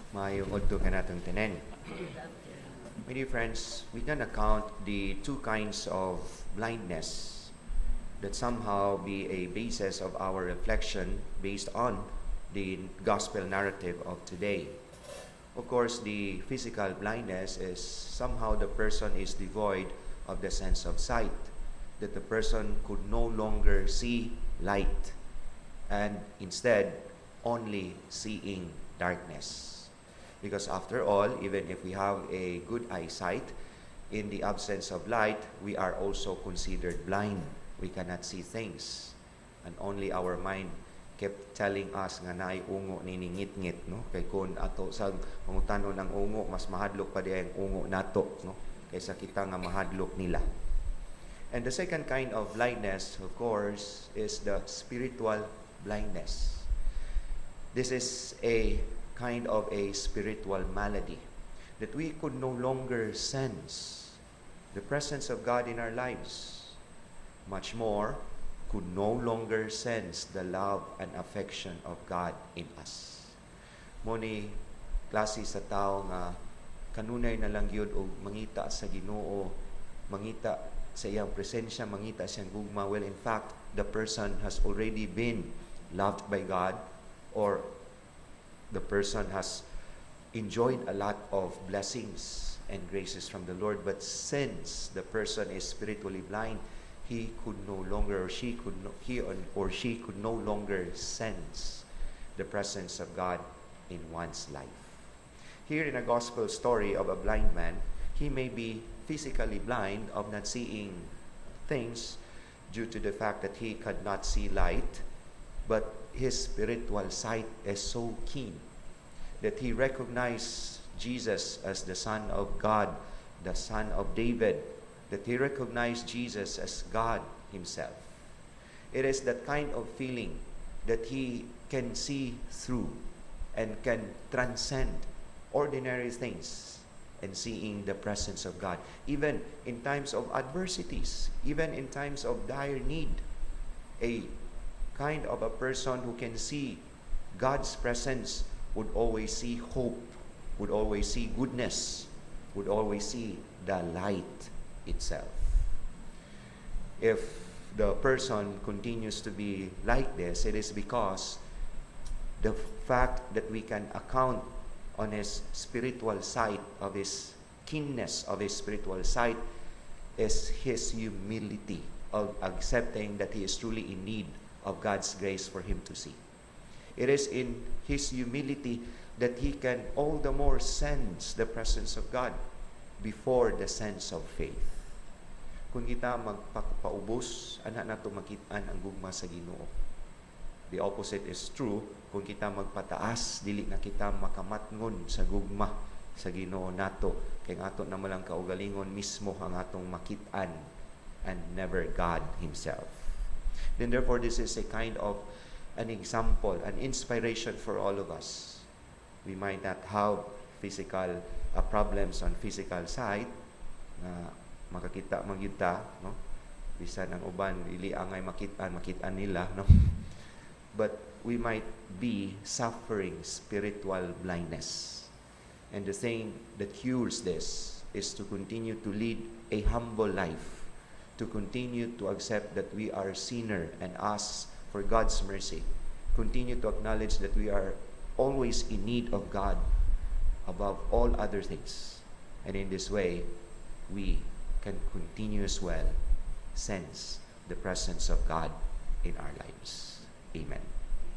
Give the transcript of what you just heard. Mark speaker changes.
Speaker 1: Maayong udto ka natong tanan. My dear friends, we can account the two kinds of blindness that somehow be a basis of our reflection based on the gospel narrative of today. Of course, the physical blindness is somehow the person is devoid of the sense of sight, that the person could no longer see light and instead only seeing darkness. Because after all, even if we have a good eyesight, in the absence of light, we are also considered blind. We cannot see things. And only our mind kept telling us nga naay ungo niningit-ngit, no? Kay kun ato sa mangutanon ng ungo, mas mahadlok pa diay ang ungo nato, no? Kaysa kita nga mahadlok nila. And the second kind of blindness, of course, is the spiritual blindness. This is a kind of a spiritual malady that we could no longer sense the presence of God in our lives. Much more, could no longer sense the love and affection of God in us. Muni klase sa tao nga kanunay na lang gyud og mangita sa Ginoo, mangita sa iyang presensya, mangita siyang gugma. Well, in fact, the person has already been loved by God, or the person has enjoyed a lot of blessings and graces from the Lord, but since the person is spiritually blind, he could no longer, or she could no longer sense the presence of God in one's life. Here in a gospel story of a blind man, he may be physically blind of not seeing things due to the fact that he could not see light, but his spiritual sight is so keen that he recognized Jesus as the Son of God, the Son of David, that he recognized Jesus as God himself. It is that kind of feeling that he can see through and can transcend ordinary things and seeing the presence of God, even in times of adversities, even in times of dire need. A kind of a person who can see God's presence would always see hope, would always see goodness, would always see the light itself. If the person continues to be like this, it is because the fact that we can account on his spiritual sight, of his keenness of his spiritual sight, is his humility of accepting that he is truly in need of God's grace for him to see. It is in his humility that he can all the more sense the presence of God before the sense of faith. Kung kita magpaubos, ana nato makit-an ang gugma sa Ginoo. The opposite is true. Kung kita magpataas, dili na kita makamatngon sa gugma sa Ginoo nato. Kay ato na malang kaugalingon mismo ang atong makit-an and never God himself. Then therefore, this is a kind of an example, an inspiration for all of us. We might not have physical problems on physical side, na makakita magyuta, no? Bisan ang uban dili angay makitaan nila, no? But we might be suffering spiritual blindness. And the thing that cures this is to continue to lead a humble life, to continue to accept that we are sinner and ask for God's mercy. Continue to acknowledge that we are always in need of God above all other things. And in this way, we can continue as well sense the presence of God in our lives. Amen.